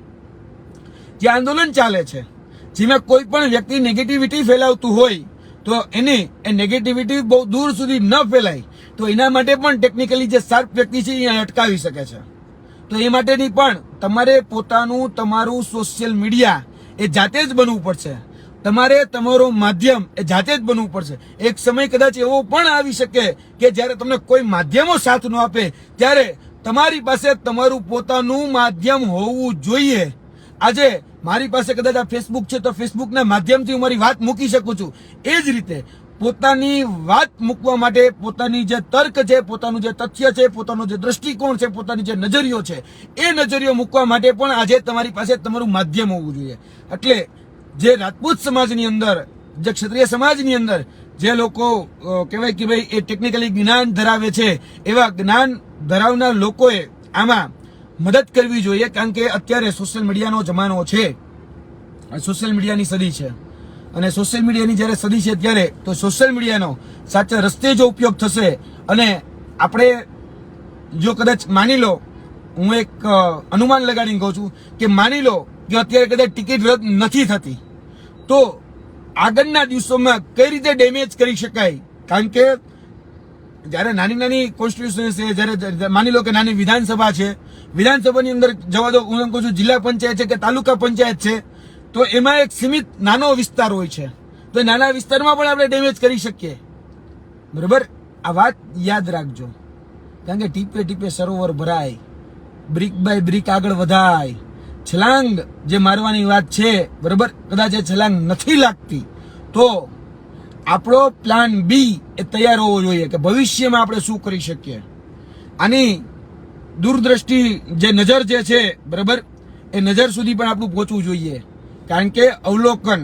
જે આંદોલન ચાલે છે જેમાં કોઈ પણ વ્યક્તિ નેગેટિવિટી ફેલાવતું હોય તો એને એ નેગેટિવિટી બહુ દૂર સુધી ન ફેલાય તો એના માટે પણ ટેકનિકલી જે શાર્પ વ્યક્તિ છે એ અટકાવી શકે છે. તો એ માટેની પણ તમારે પોતાનું તમારું સોશિયલ મીડિયા એ જાતે જ બનવું પડશે. તમારે તમારો માધ્યમ એ જાતે જ બનવું પડશે. એક સમય કદાચ એવો પણ આવી શકે કે જ્યારે તમને કોઈ માધ્યમો સાથ ન આપે ત્યારે તમારી પાસે તમારું પોતાનું માધ્યમ હોવું જોઈએ. આજે મારી પાસે કદાચ આ ફેસબુક છે તો ફેસબુકના માધ્યમથી હું મારી વાત મૂકી શકું છું. એ જ રીતે પોતાની વાત મૂકવા માટે પોતાની જે તર્ક છે, પોતાનું જે તથ્ય છે, પોતાનો જે દ્રષ્ટિકોણ છે, પોતાની જે નજરિયો છે એ નજરિયો મૂકવા માટે પણ આજે તમારી પાસે તમારું માધ્યમ હોવું જોઈએ. એટલે જે રાજપૂત સમાજની અંદર, જે ક્ષત્રિય સમાજની અંદર જે લોકો કહેવાય કે ભાઈ એ ટેકનિકલી જ્ઞાન ધરાવે છે એવા જ્ઞાન ધરાવનાર લોકોએ આમાં મદદ કરવી જોઈએ, કારણ કે અત્યારે સોશિયલ મીડિયાનો જમાનો છે, સોશિયલ મીડિયાની સદી છે, અને સોશિયલ મીડિયાની જ્યારે સદી છે ત્યારે તો સોશિયલ મીડિયાનો સાચા રસ્તે જો ઉપયોગ થશે, અને આપણે જો કદાચ માની લો, હું એક અનુમાન લગાડીને કહું છું કે માની લો કે અત્યારે કદાચ ટિકિટ રદ નથી થતી, તો આગળના દિવસોમાં કઈ રીતે ડેમેજ કરી શકાય, કારણ કે જ્યારે નાની નાની કોન્સ્ટિટ્યુશન છે, જ્યારે માની લો કે નાની વિધાનસભા છે, વિધાનસભાની અંદર જવા દો, હું એમ કહું છું જિલ્લા પંચાયત છે કે તાલુકા પંચાયત છે, તો એમાં એક સીમિત નાનો વિસ્તાર હોય છે, તો એ નાના વિસ્તારમાં પણ આપણે ડેમેજ કરી શકીએ. બરોબર, આ વાત યાદ રાખજો, કારણ કે ટીપે ટીપે સરોવર ભરાય, બ્રિક બાય બ્રિક આગળ વધાય. છલાંગ જે મારવાની વાત છે, બરોબર, કદાચ એ છલાંગ નથી લાગતી તો આપણો પ્લાન બી એ તૈયાર હોવો જોઈએ કે ભવિષ્યમાં આપણે શું કરી શકીએ. આની દૂરદ્રષ્ટિ જે નજર જે છે, બરાબર, એ નજર સુધી પણ આપણું પહોંચવું જોઈએ, કારણ કે અવલોકન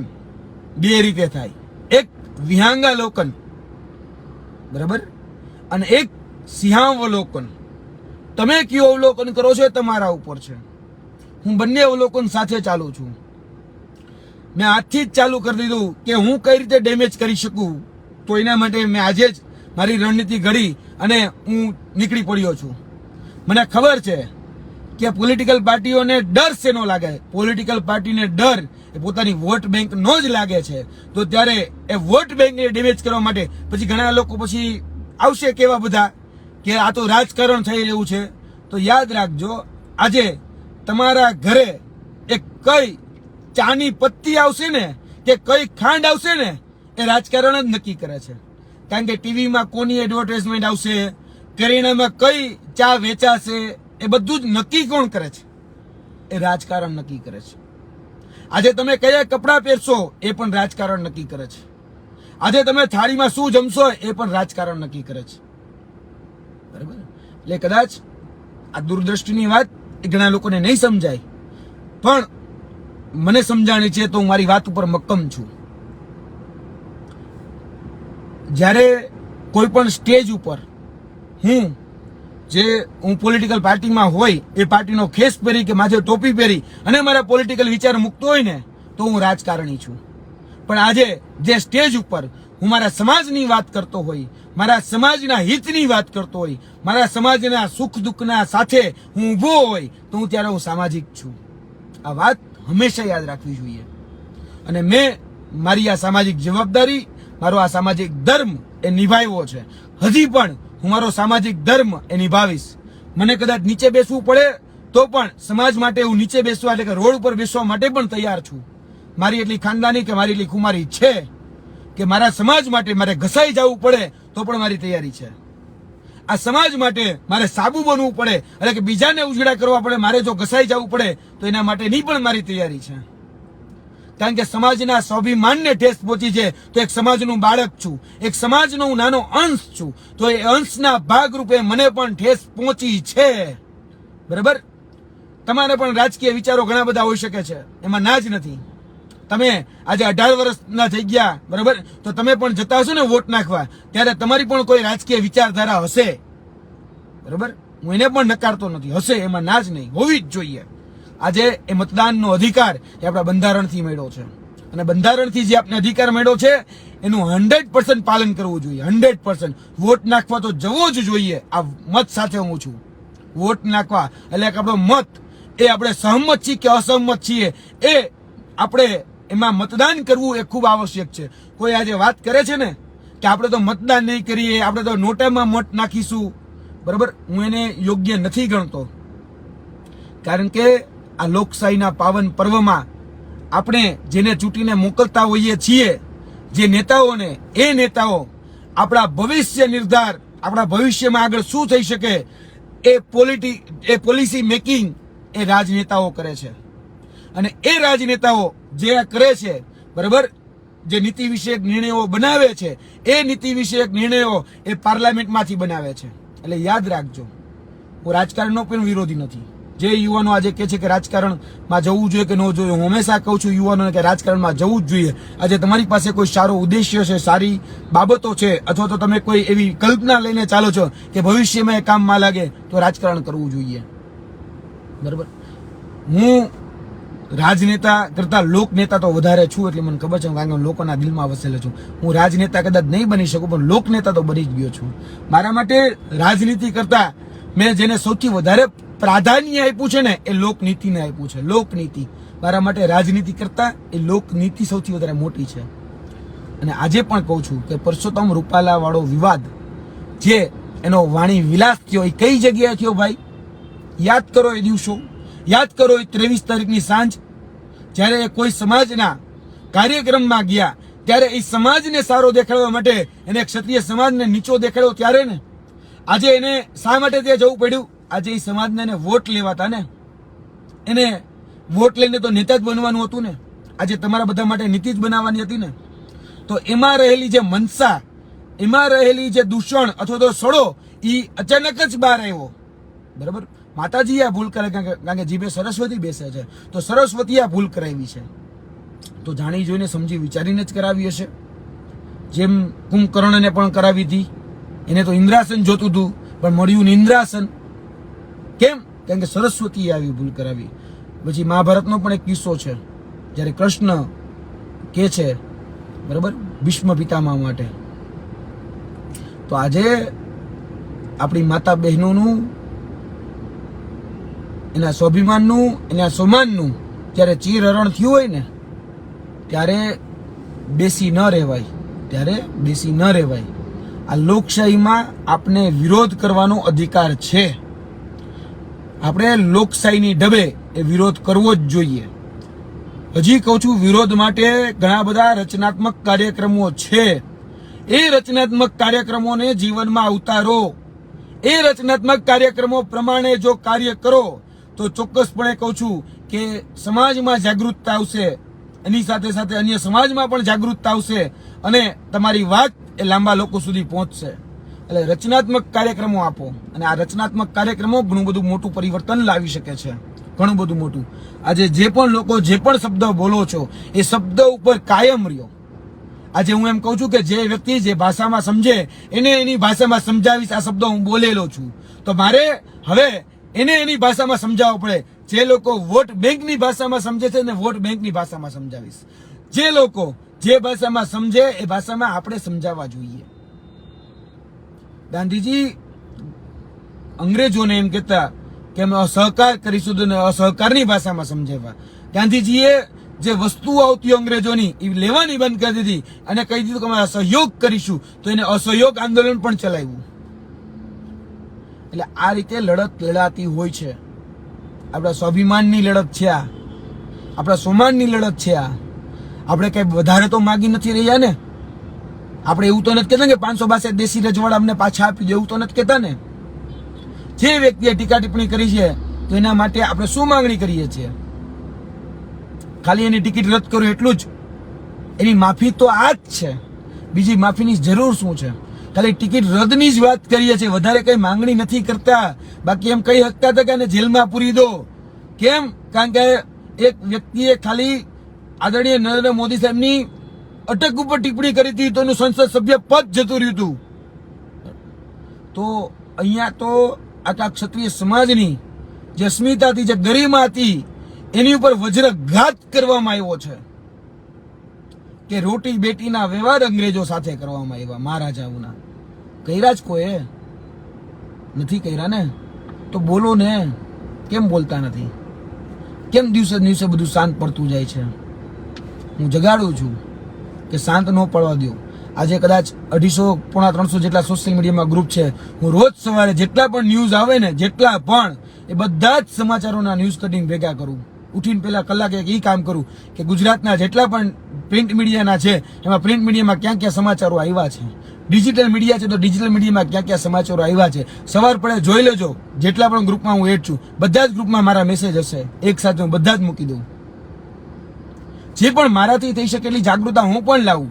બે રીતે થાય, એક વિહંગાવલોકન, બરાબર, અને એક સિંહાવલોકન. તમે કયું અવલોકન કરો છો એ તમારા ઉપર છે. હું બંને અવલોકન સાથે ચાલુ છું. મેં આજથી જ ચાલુ કરી દીધું કે હું કઈ રીતે ડેમેજ કરી શકું, તો એના માટે મેં આજે જ મારી રણનીતિ ઘડી અને હું નીકળી પડ્યો છું. મને ખબર છે કે પોલિટિકલ પાર્ટીઓને ડર શેનો લાગે, પોલિટિકલ પાર્ટીને ડર એ પોતાની વોટ બેંકનો જ લાગે છે. તો ત્યારે એ વોટ બેંકને ડેમેજ કરવા માટે પછી ઘણા લોકો પછી આવશે કેવા બધા કે આ તો રાજકારણ થઈ રહ્યું છે. તો યાદ રાખજો, આજે તમારા ઘરે એક કઈ ચાની પત્તી આવશે ને કે કઈ ખાંડ આવશે ને એ રાજકારણ જ નક્કી કરે છે. કારણ કે ટીવીમાં કોની એડવર્ટાઇઝમેન્ટ આવશે, કરિયાણામાં કઈ ચા વેચાશે, એ બધું જ નક્કી કોણ કરે છે? એ રાજકારણ નક્કી કરે છે. આજે તમે કયા કપડાં પહેરશો એ પણ રાજકારણ નક્કી કરે છે. આજે તમે થાળીમાં શું જમશો એ પણ રાજકારણ નક્કી કરે છે. બરાબર, એટલે કદાચ આ દૂરદ્રષ્ટિની વાત એ ઘણા લોકોને નહીં સમજાય, પણ મને સમજાણી છે તો હું મારી વાત ઉપર મક્કમ છું. જ્યારે કોઈ પણ સ્ટેજ ઉપર હું પોલિટિકલ પાર્ટીમાં હોય, એ પાર્ટીનો ખેસ પહેરી કે માથે ટોપી પહેરી અને મારા પોલિટિકલ વિચાર મૂકતો હોય ને તો હું રાજકારણી છું. પણ આજે જે સ્ટેજ ઉપર હું મારા સમાજની વાત કરતો હોય, મારા સમાજના હિતની વાત કરતો હોય, મારા સમાજના સુખ દુઃખના સાથે હું ઊભો હોય, તો હું ત્યારે હું સામાજિક છું. આ વાત હંમેશા યાદ રાખવી જોઈએ. અને મેં મારી આ સામાજિક જવાબદારી, મારો આ સામાજિક ધર્મ એ નિભાવ્યો છે. હજી પણ હું મારો સામાજિક ધર્મ એ નિભાવીશ. મને કદાચ નીચે બેસવું પડે તો પણ સમાજ માટે હું નીચે બેસવા, એટલે કે રોડ ઉપર બેસવા માટે પણ તૈયાર છું. મારી એટલી ખાનદાની કે મારી એટલી કુમારી છે કે મારા સમાજ માટે મારે ઘસાઈ જવું પડે તો પણ મારી તૈયારી છે. આ સમાજ માટે મારે સાબુ બનવું પડે, એટલે કે બીજાને ઉજળા કરવા પડે, મારે જો ઘસાઈ જવું પડે તો એના માટેની પણ મારી તૈયારી છે. કારણ કે સમાજના સ્વાભિમાનને ઠેસ પહોંચી છે તો એક સમાજનું બાળક છું, એક સમાજનો હું નાનો અંશ છું, તો એ અંશના ભાગરૂપે મને પણ ઠેસ પહોંચી છે. બરાબર, તમારે પણ રાજકીય વિચારો ઘણા બધા હોઈ શકે છે, એમાં ના જ નથી. તમે આજે 18 વર્ષના થઈ ગયા, બરાબર, તો તમે પણ જતા હશો ને વોટ નાખવા, ત્યારે તમારી પણ કોઈ રાજકીય વિચારધારા હશે. બરાબર, હું એને પણ નકારતો નથી, હશે, એમાં ના જ નહીં, હોવી જ જોઈએ. આજે એ મતદાનનો અધિકાર એ આપણા બંધારણથી મળ્યો છે, અને બંધારણથી જે આપણે અધિકાર મળ્યો છે એનું 100% પાલન કરવું જોઈએ. 100% વોટ નાખવા તો જવો જ જોઈએ. આ મત સાથે હું છું. વોટ નાખવા એટલે આપણો મત એ આપણે સહમત છીએ કે અસહમત છીએ, એ આપણે એમાં મતદાન કરવું એ ખૂબ આવશ્યક છે. કોઈ આજે વાત કરે છે ને કે આપણે તો મતદાન નહીં કરીએ, આપણે તો નોટામાં મત નાખીશું, બરાબર, હું એને યોગ્ય નથી ગણતો. કારણ કે આ લોકશાહીના પાવન પર્વમાં આપણે જેને ચૂંટીને મોકલતા હોઈએ છીએ, જે નેતાઓને, એ નેતાઓ આપણા ભવિષ્ય નિર્ધાર, આપણા ભવિષ્યમાં આગળ શું થઈ શકે એ પોલિસી મેકિંગ એ રાજનેતાઓ કરે છે. અને એ રાજનેતાઓ જે કરે છે, બરાબર, જે નીતિ વિષયક નિર્ણયો બનાવે છે, એ નીતિ વિષયક નિર્ણયો એ પાર્લામેન્ટમાંથી બનાવે છે. એટલે યાદ રાખજો, હું રાજકારણનો પણ વિરોધી નથી. જે યુવાનો આજે કહે છે કે રાજકારણમાં જવું જોઈએ કે ન જોઈએ, હું હંમેશા કહું છું યુવાનોને કે રાજકારણમાં જવું જ જોઈએ. આજે તમારી પાસે કોઈ સારો ઉદ્દેશ્ય છે, સારી બાબતો છે, અથવા તો તમે કોઈ એવી કલ્પના લઈને ચાલો છો કે ભવિષ્યમાં એ કામમાં લાગે, તો રાજકારણ કરવું જોઈએ. બરાબર. હું રાજનેતા કરતા લોકનેતા તો વધારે છું, એટલે મને ખબર છે, કારણ કે હું લોકોના દિલમાં વસેલો છું. હું રાજનેતા કદાચ નહીં બની શકું, પણ લોકનેતા તો બની જ ગયો છું. મારા માટે રાજનીતિ કરતા મેં જેને સૌથી વધારે પ્રાધાન્ય આપ્યું છે ને, એ લોકનીતિને આપ્યું છે. લોકનીતિ મારા માટે રાજનીતિ કરતા એ લોકનીતિ સૌથી વધારે મોટી છે. અને આજે પણ કહું છું કે પરસોત્તમ રૂપાલા વાળો વિવાદ જે એનો વાણી વિલાસ થયો, એ કઈ જગ્યાએ થયો ભાઈ? યાદ કરો એ દિવસો, યાદ કરો એ 23 તારીખની સાંજ, જ્યારે કોઈ સમાજના કાર્યક્રમમાં ગયા, ત્યારે એ સમાજને સારો દેખાડવા માટે એને ક્ષત્રિય સમાજને નીચો દેખાડ્યો. ત્યારે ને આજે એને શા માટે ત્યાં જવું પડ્યું? આજે એ સમાજને એને વોટ લેવાતા ને, એને વોટ લઈને તો નેતા જ બનવાનું હતું ને. આજે તમારા બધા માટે નીતિ જ બનાવવાની હતી ને. તો એમાં રહેલી જે મનસા, એમાં રહેલી જે દૂષણ અથવા તો સડો, એ અચાનક જ બહાર આવ્યો. બરાબર. માતાજી આ ભૂલ કરે, કારણ કે જીભે સરસ્વતી બેસે છે, તો સરસ્વતી આ ભૂલ કરાવી છે. તો જાણી જોઈને સમજી વિચારીને જ કરાવી હશે. જેમ કુંભકર્ણને પણ કરાવી હતી. એને તો ઇન્દ્રાસન જોતું હતું, પણ મળ્યું નિંદ્રાસન. કેમ? કારણ કે સરસ્વતીએ આવી ભૂલ કરાવી. પછી મહાભારતનો પણ એક કિસ્સો છે, જ્યારે કૃષ્ણ કે છે, બરાબર, ભીષ્મ પિતામહ માટે. તો આજે આપણી માતા બહેનોનું, એના સ્વાભિમાનનું, એના સોમાનનું જ્યારે ચીરહરણ થયું હોય ને, ત્યારે બેસી ન રહેવાય. ત્યારે બેસી ન રહેવાય. આ લોકશાહીમાં આપને વિરોધ કરવાનો અધિકાર છે. આપણે લોકશાહીની ઢબે એ વિરોધ કરવો જ જોઈએ. હજી કહું છું, વિરોધ માટે ઘણા બધા રચનાત્મક કાર્યક્રમો છે. એ રચનાત્મક કાર્યક્રમોને જીવનમાં ઉતારો. એ રચનાત્મક કાર્યક્રમો પ્રમાણે જો કાર્ય કરો તો ચોક્કસપણે કહું છું કે સમાજમાં જાગૃતતા આવશે, એની સાથે સાથે અન્ય સમાજમાં પણ જાગૃતતા આવશે, અને તમારી વાત એ લાંબા લોકો સુધી પહોંચશે. એટલે રચનાત્મક કાર્યક્રમો આપો, અને આ રચનાત્મક કાર્યક્રમો ઘણું બધું મોટું પરિવર્તન લાવી શકે છે. ઘણું બધું મોટું. આજે જે પણ લોકો જે પણ શબ્દ બોલો છો, એ શબ્દ ઉપર કાયમ રહ્યો. આજે હું એમ કહું છું કે જે વ્યક્તિ જે ભાષામાં સમજે એને એની ભાષામાં સમજાવીશ. આ શબ્દો હું બોલેલો છું, તો મારે હવે એને એની ભાષામાં સમજાવવો પડે. જે લોકો વોટ બેંકની ભાષામાં સમજે છે ને, વોટ બેંકની ભાષામાં સમજાવીશ. જે લોકો જે ભાષામાં સમજે એ ભાષામાં આપણે સમજાવવા જોઈએ. ગાંધીજી અંગ્રેજોને એમ કહેતા કે અમે અસહકાર કરીશું, તો અસહકારની ભાષામાં સમજાવવા. ગાંધીજીએ જે વસ્તુઓ આવતી અંગ્રેજોની એ લેવાની બંધ કરી દીધી, અને કહી દીધું કે અમે અસહયોગ કરીશું, તો એને અસહયોગ આંદોલન પણ ચલાવ્યું. એટલે આ રીતે લડત લડાતી હોય છે. આપણા સ્વાભિમાનની લડત છે આ, આપણા સોમાનની લડત છે આ. આપણે કઈ વધારે તો માગી નથી રહ્યા ને. આપણે એવું તો નથી કહેતા કે 562 દેશી રજવાડા અમને પાછા આપી દે, એવું તો નથી કહેતા ને. જે વ્યક્તિએ ટીકા ટિપ્પણી કરી છે, તો એના માટે આપણે શું માંગણી કરીએ છીએ? ખાલી એની ટિકિટ રદ કરો એટલું જ. એની માફી તો આ જ છે. બીજી માફીની જરૂર શું છે? ખાલી ટિકિટ રદની જ વાત કરીએ છીએ, વધારે કઈ માંગણી નથી કરતા. બાકી એમ કહી શકતા હતા કે જેલમાં પૂરી દો. કેમ? કારણ કે એક વ્યક્તિએ ખાલી આદરણીય નરેન્દ્ર મોદી સાહેબની અટક ઉપર ટિપ્પણી કરી હતી, તો એનું સંસદ સભ્ય પદ જતું રહ્યું હતું. તો અહીંયા તો આખા ક્ષત્રિય સમાજની જે અસ્મિતા હતી, જે ગરિમા હતી, એની ઉપર વજ્રઘાત કરવામાં આવ્યો છે. કે રોટી બેટીના વ્યવહાર અંગ્રેજો સાથે કરવામાં આવ્યા, મહારાજાઓના. કર્યા જ કોઈ નથી કર્યા ને, તો બોલો ને. કેમ બોલતા નથી? કેમ દિવસે દિવસે બધું શાંત પડતું જાય છે? હું જગાડું છું કે શાંત ન પડવા દો. આજે કદાચ 250 પોણા 300 જેટલા સોશિયલ મીડિયામાં ગ્રુપ છે. હું રોજ સવારે જેટલા પણ ન્યૂઝ આવે ને, જેટલા પણ, એ બધા જ સમાચારોના ન્યૂઝ કટિંગ ભેગા કરું. ઉઠીને પહેલા કલાકે એ કામ કરું કે ગુજરાતના જેટલા પણ પ્રિન્ટ મીડિયાના છે, એમાં પ્રિન્ટ મીડિયામાં ક્યાં ક્યાં સમાચારો આવ્યા છે, ડિજિટલ મીડિયા છે તો ડિજિટલ મીડિયામાં ક્યાં ક્યાં સમાચારો આવ્યા છે. સવાર પડે જોઈ લેજો. જેટલા પણ ગ્રુપમાં હું એડ છું, બધા જ ગ્રુપમાં મારા મેસેજ હશે. એક સાથે હું બધા જ મૂકી દઉં. જે પણ મારાથી થઈ શકેલી જાગૃતતા હું પણ લાવું.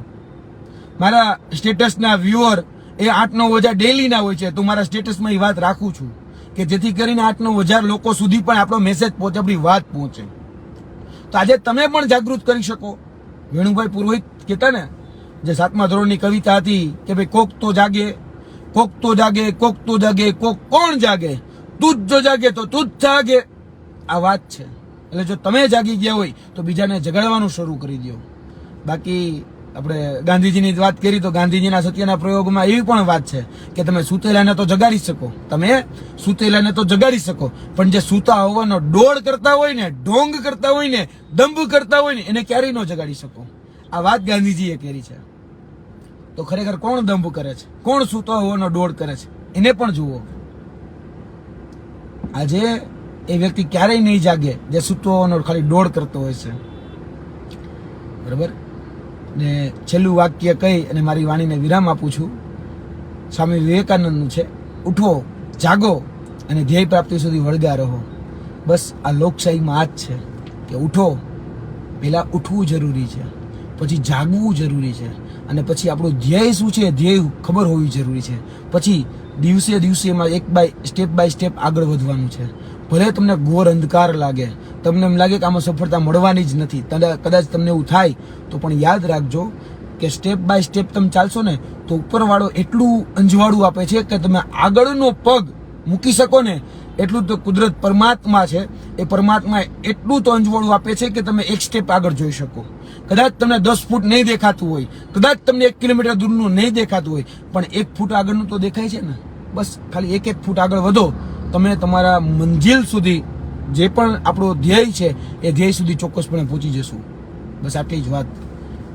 મારા સ્ટેટસના વ્યુઅર એ 8-9 હજાર ડેલીના હોય છે, તો મારા સ્ટેટસમાં એ વાત રાખું છું કે જેથી કરીને 8-9 હજાર લોકો સુધી પણ આપણો મેસેજ પહોંચે, આપણી વાત પહોંચે. તો આજે તમે પણ જાગૃત કરી શકો. વેણુભાઈ પુરોહિત કહેતા ને, જે 7મા ધોરણની કવિતા હતી કે ભાઈ કોક તો જાગે, કોક તો જાગે, કોક તો જાગે, કોક કોણ જાગે, તું જ જો જાગે તો તું જ જાગે. આ વાત છે. એટલે જો તમે જાગી ગયા હોય તો બીજાને જગાડવાનું શરૂ કરી દો. બાકી આપણે ગાંધીજીની વાત કરી તો ગાંધીજીના સત્યના પ્રયોગમાં એવી પણ વાત છે કે તમે સૂતેલાને તો જગાડી શકો, તમે સૂતેલાને તો જગાડી શકો, પણ જે સૂતા હોવાનો ડોળ કરતા હોય ને, ઢોંગ કરતા હોય ને, દંભ કરતા હોય ને, એને ક્યારેય ન જગાડી શકો. આ વાત ગાંધીજીએ કરી છે. તો ખરેખર કોણ દંભ કરે છે, કોણ સૂતો હોવાનો ડોળ કરે છે, એને પણ જુઓ. આજે એ વ્યક્તિ ક્યારેય નહીં જાગે જે સૂતો હોવાનો ખાલી ડોળ કરતો હોય છે. બરાબર ને છેલ્લું વાક્ય કહી અને મારી વાણીને વિરામ આપું છું. સ્વામી વિવેકાનંદનું છે, ઉઠો, જાગો અને ધ્યેય પ્રાપ્તિ સુધી વળગા રહો. બસ આ લોકશાહીમાં આ જ છે કે ઉઠો, પહેલા ઉઠવું જરૂરી છે, પછી જાગવું જરૂરી છે, અને પછી આપણું ધ્યેય શું છે ધ્યેય ખબર હોવી જરૂરી છે. પછી દિવસે દિવસે એમાં સ્ટેપ બાય સ્ટેપ આગળ વધવાનું છે. ભલે તમને ઘોર અંધકાર લાગે, તમને એમ લાગે કે આમાં સફળતા મળવાની જ નથી, કદાચ તમને એવું થાય તો પણ યાદ રાખજો કે સ્ટેપ બાય સ્ટેપ તમે ચાલશો ને તો ઉપરવાળો એટલું અંજવાળું આપે છે કે તમે આગળનો પગ મૂકી શકો ને એટલું તો કુદરત પરમાત્મા છે, એ પરમાત્મા એટલું તો અંજવાળું આપે છે કે તમે એક સ્ટેપ આગળ જોઈ શકો. કદાચ તમને 10 ફૂટ નહીં દેખાતું હોય, કદાચ તમને 1 કિલોમીટર દૂરનું નહીં દેખાતું હોય, પણ 1 ફૂટ આગળનું તો દેખાય છે ને. બસ ખાલી 1 ફૂટ આગળ વધો, તમે તમારા મંજિલ સુધી, જે પણ આપણો ધ્યેય છે એ ધ્યેય સુધી ચોક્કસપણે પહોંચી જશું. બસ આટલી જ વાત.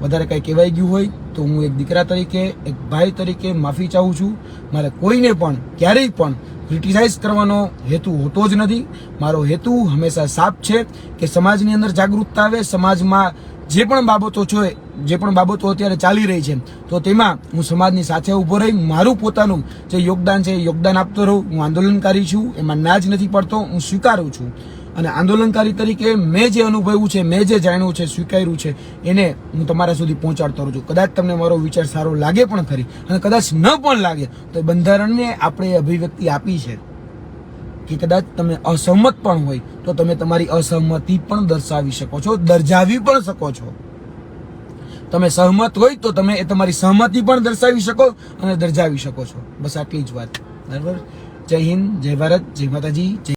વધારે કંઈ કહેવાઈ ગયું હોય તો હું એક દીકરા તરીકે, એક ભાઈ તરીકે માફી ચાહું છું. મારે કોઈને પણ ક્યારેય પણ ક્રિટિસાઇઝ કરવાનો હેતુ હોતો જ નથી. મારો હેતુ હંમેશા સાફ છે કે સમાજની અંદર જાગૃતતા આવે, સમાજમાં જે પણ બાબતો છે, જે પણ બાબતો અત્યારે ચાલી રહી છે તો તેમાં હું સમાજની સાથે ઊભો રહી મારું પોતાનું જે યોગદાન છે એ યોગદાન આપતો રહું. હું આંદોલનકારી છું, એમાં ના જ નથી પડતો, હું સ્વીકારું છું. અને આંદોલનકારી તરીકે મેં જે અનુભવ્યું છે, મેં જે જાણ્યું છે, સ્વીકાર્યું છે, એને હું તમારા સુધી પહોંચાડતો રહું છું. કદાચ તમને મારો વિચાર સારો લાગે પણ ખરી, અને કદાચ ન પણ લાગે તો બંધારણને આપણે અભિવ્યક્તિ આપી છે કે કદાચ તમે અસહમત પણ હોય તો તમે તમારી અસહમતિ પણ દર્શાવી શકો છો, દર્શાવી પણ શકો છો. તમે સહમત હોય તો તમે એ તમારી સહમતિ પણ દર્શાવી શકો અને દર્શાવી શકો છો. બસ આટલી જ વાત. બરાબર. જય હિન્દ, જય ભારત, જય માતાજી, જય